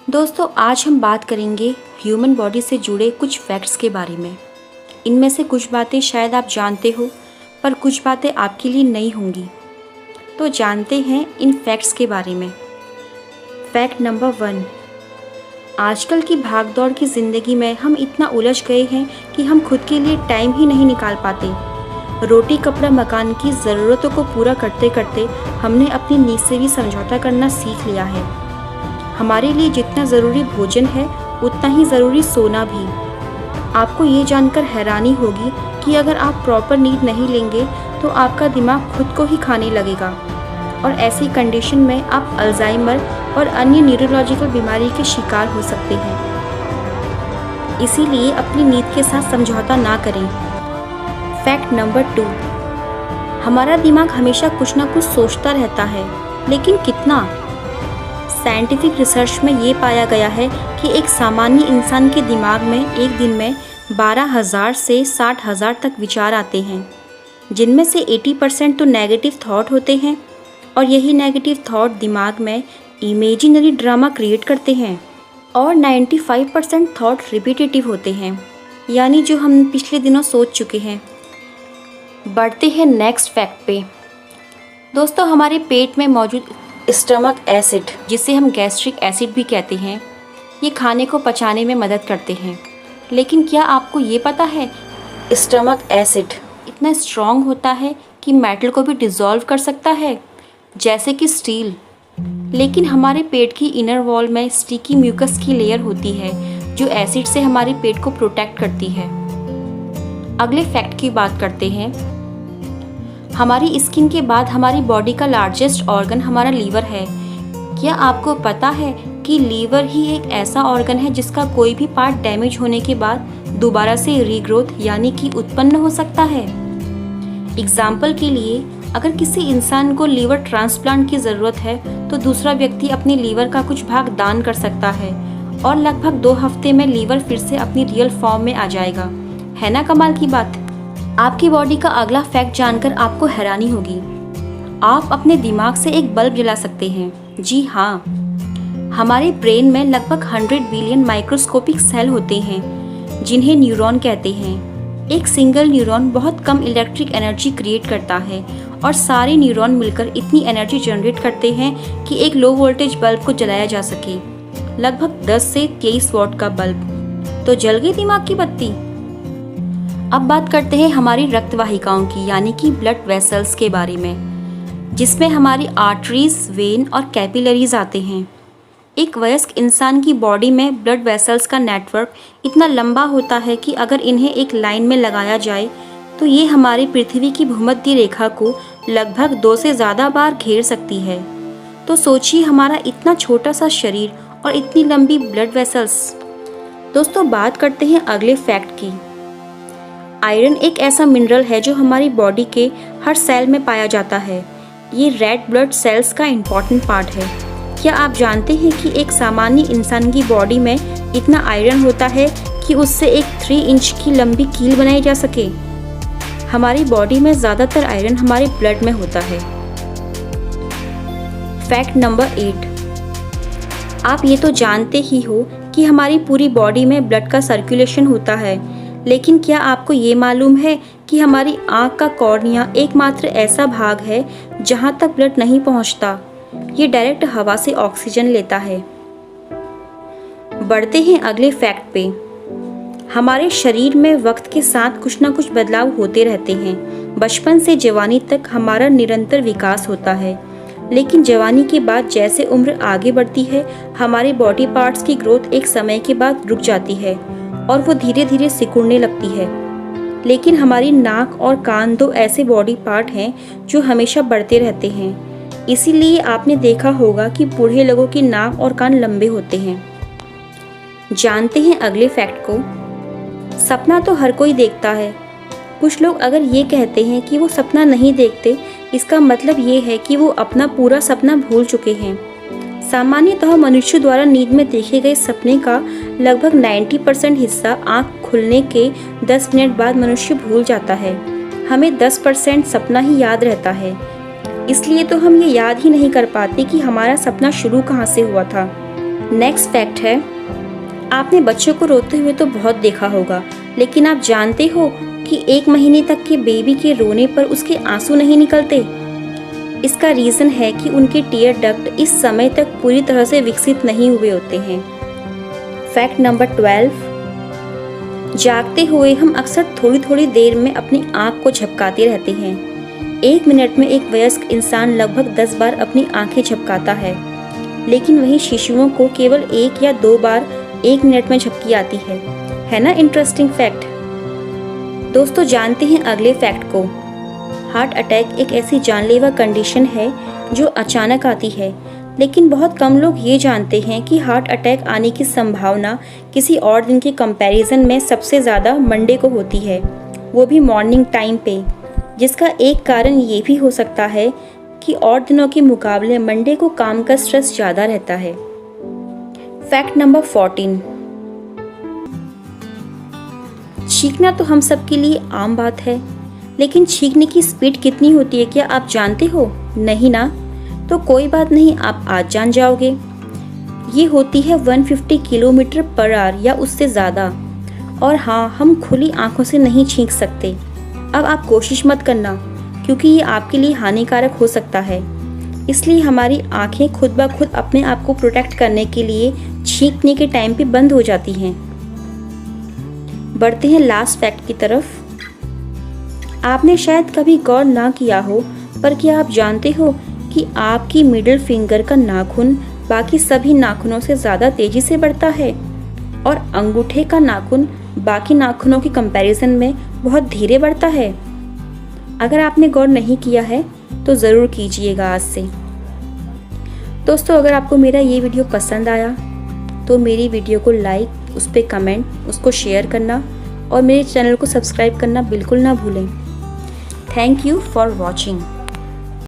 दोस्तों, आज हम बात करेंगे ह्यूमन बॉडी से जुड़े कुछ फैक्ट्स के बारे में। इनमें से कुछ बातें शायद आप जानते हो, पर कुछ बातें आपके लिए नई होंगी। तो जानते हैं इन फैक्ट्स के बारे में। Fact number 1। आजकल की भागदौड़ की ज़िंदगी में हम इतना उलझ गए हैं कि हम खुद के लिए टाइम ही नहीं निकाल पाते। रोटी कपड़ा मकान की ज़रूरतों को पूरा करते करते हमने अपनी नींद से भी समझौता करना सीख लिया है। हमारे लिए जितना ज़रूरी भोजन है, उतना ही ज़रूरी सोना भी। आपको ये जानकर हैरानी होगी कि अगर आप प्रॉपर नींद नहीं लेंगे तो आपका दिमाग खुद को ही खाने लगेगा और ऐसी कंडीशन में आप अल्जाइमर और अन्य न्यूरोलॉजिकल बीमारी के शिकार हो सकते हैं। इसीलिए अपनी नींद के साथ समझौता ना करें। Fact number 2। हमारा दिमाग हमेशा कुछ ना कुछ सोचता रहता है, लेकिन कितना? साइंटिफिक रिसर्च में ये पाया गया है कि एक सामान्य इंसान के दिमाग में एक दिन में 12,000 से 60,000 तक विचार आते हैं, जिनमें से 80% तो नेगेटिव थॉट होते हैं और यही नेगेटिव थॉट दिमाग में इमेजिनरी ड्रामा क्रिएट करते हैं और 95% थॉट रिपीटेटिव होते हैं, यानी जो हम पिछले दिनों सोच चुके हैं। बढ़ते हैं नेक्स्ट फैक्ट पे। दोस्तों, हमारे पेट में मौजूद स्टमक एसिड, जिसे हम गैस्ट्रिक एसिड भी कहते हैं, ये खाने को पचाने में मदद करते हैं। लेकिन क्या आपको ये पता है, स्टमक एसिड इतना स्ट्रॉन्ग होता है कि मेटल को भी डिज़ोल्व कर सकता है, जैसे कि स्टील। लेकिन हमारे पेट की इनर वॉल में स्टिकी म्यूकस की लेयर होती है, जो एसिड से हमारे पेट को प्रोटेक्ट करती है। अगले फैक्ट की बात करते हैं। हमारी स्किन के बाद हमारी बॉडी का लार्जेस्ट ऑर्गन हमारा लीवर है। क्या आपको पता है कि लीवर ही एक ऐसा ऑर्गन है जिसका कोई भी पार्ट डैमेज होने के बाद दोबारा से रीग्रोथ यानी कि उत्पन्न हो सकता है? एग्जाम्पल के लिए, अगर किसी इंसान को लीवर ट्रांसप्लांट की ज़रूरत है तो दूसरा व्यक्ति अपने लीवर का कुछ भाग दान कर सकता है और लगभग 2 हफ्ते में लीवर फिर से अपनी रियल फॉर्म में आ जाएगा। है ना कमाल की बात? आपकी बॉडी का अगला फैक्ट जानकर आपको हैरानी होगी। आप अपने दिमाग से एक बल्ब जला सकते हैं। जी हाँ, हमारे ब्रेन में लगभग 100 बिलियन माइक्रोस्कोपिक सेल होते हैं, जिन्हें न्यूरॉन कहते हैं। एक सिंगल न्यूरॉन बहुत कम इलेक्ट्रिक एनर्जी क्रिएट करता है और सारे न्यूरॉन मिलकर इतनी एनर्जी जनरेट करते हैं कि एक लो वोल्टेज बल्ब को जलाया जा सके, लगभग 10 से 23 वॉट का बल्ब। तो जल गई दिमाग की बत्ती। अब बात करते हैं हमारी रक्त वाहिकाओं की, यानी कि ब्लड वेसल्स के बारे में, जिसमें हमारी आर्टरीज, वेन और कैपिलरीज आते हैं। एक वयस्क इंसान की बॉडी में ब्लड वेसल्स का नेटवर्क इतना लंबा होता है कि अगर इन्हें एक लाइन में लगाया जाए तो ये हमारी पृथ्वी की भूमध्य रेखा को लगभग 2 से ज़्यादा बार घेर सकती है। तो सोचिए, हमारा इतना छोटा सा शरीर और इतनी लंबी ब्लड वेसल्स। दोस्तों, बात करते हैं अगले फैक्ट की। आयरन एक ऐसा मिनरल है जो हमारी बॉडी के हर सेल में पाया जाता है। ये रेड ब्लड सेल्स का इम्पॉर्टेंट पार्ट है। क्या आप जानते हैं कि एक सामान्य इंसान की बॉडी में इतना आयरन होता है कि उससे एक 3 इंच की लंबी कील बनाई जा सके? हमारी बॉडी में ज़्यादातर आयरन हमारे ब्लड में होता है। Fact number 8। आप ये तो जानते ही हो कि हमारी पूरी बॉडी में ब्लड का सर्कुलेशन होता है, लेकिन क्या आपको ये मालूम है कि हमारी आँख का कॉर्निया एकमात्र ऐसा भाग है जहाँ तक ब्लड नहीं पहुँचता? ये डायरेक्ट हवा से ऑक्सीजन लेता है। बढ़ते हैं अगले फैक्ट पे। हमारे शरीर में वक्त के साथ कुछ ना कुछ बदलाव होते रहते हैं। बचपन से जवानी तक हमारा निरंतर विकास होता है, लेकिन जवानी के बाद जैसे उम्र आगे बढ़ती है, हमारे बॉडी पार्ट्स की ग्रोथ एक समय के बाद रुक जाती है और वो धीरे धीरे सिकुड़ने लगती है। लेकिन हमारी नाक और कान 2 ऐसे बॉडी पार्ट हैं जो हमेशा बढ़ते रहते हैं। इसीलिए आपने देखा होगा कि बूढ़े लोगों की नाक और कान लंबे होते हैं। जानते हैं अगले फैक्ट को। सपना तो हर कोई देखता है। कुछ लोग अगर ये कहते हैं कि वो सपना नहीं देखते, इसका मतलब ये है कि वो अपना पूरा सपना भूल चुके हैं। सामान्यतः मनुष्य द्वारा नींद में देखे गए सपने का लगभग 90% हिस्सा आँख खुलने के 10 मिनट बाद मनुष्य भूल जाता है। हमें 10% सपना ही याद रहता है। इसलिए तो हम ये याद ही नहीं कर पाते कि हमारा सपना शुरू कहाँ से हुआ था। नेक्स्ट फैक्ट है, आपने बच्चों को रोते हुए तो बहुत देखा होगा, लेकिन आप जानते हो कि 1 महीने तक के बेबी के रोने पर उसके आंसू नहीं निकलते। इसका रीज़न है कि उनके टीयर डक्ट इस समय तक पूरी तरह से विकसित नहीं हुए होते हैं। फैक्ट नंबर 12, जागते हुए हम अक्सर थोड़ी थोड़ी देर में अपनी आँख को झपकाते रहते हैं। 1 मिनट में एक वयस्क इंसान लगभग 10 बार अपनी आँखें झपकाता है, लेकिन वहीं शिशुओं को केवल 1 या 2 बार 1 मिनट में झपकी आती है ना इंटरेस्टिंग फैक्ट। दोस्तों, जानते हैं अगले फैक्ट को। हार्ट अटैक एक ऐसी जानलेवा कंडीशन है जो अचानक आती है, लेकिन बहुत कम लोग ये जानते हैं कि हार्ट अटैक आने की संभावना किसी और दिन के कंपैरिजन में सबसे ज़्यादा मंडे को होती है, वो भी मॉर्निंग टाइम पे। जिसका एक कारण ये भी हो सकता है कि और दिनों के मुकाबले मंडे को काम का स्ट्रेस ज़्यादा रहता है। फैक्ट नंबर 14, छींकना तो हम सब के लिए आम बात है, लेकिन छींकने की स्पीड कितनी होती है क्या आप जानते हो? नहीं ना? तो कोई बात नहीं, आप आज जान जाओगे। ये होती है 150 किलोमीटर पर आवर या उससे ज़्यादा। और हाँ, हम खुली आंखों से नहीं छींक सकते। अब आप कोशिश मत करना, क्योंकि ये आपके लिए हानिकारक हो सकता है। इसलिए हमारी आंखें खुद ब खुद अपने आप को प्रोटेक्ट करने के लिए छींकने के टाइम पे बंद हो जाती हैं। बढ़ते हैं लास्ट फैक्ट की तरफ। आपने शायद कभी गौर ना किया हो, पर क्या आप जानते हो कि आपकी मिडिल फिंगर का नाखून बाकी सभी नाखूनों से ज़्यादा तेज़ी से बढ़ता है और अंगूठे का नाखून बाकी नाखूनों के कंपैरिजन में बहुत धीरे बढ़ता है। अगर आपने गौर नहीं किया है तो ज़रूर कीजिएगा आज से। दोस्तों, अगर आपको मेरा ये वीडियो पसंद आया तो मेरी वीडियो को लाइक, उस पर कमेंट, उसको शेयर करना और मेरे चैनल को सब्सक्राइब करना बिल्कुल ना भूलें। Thank you for watching.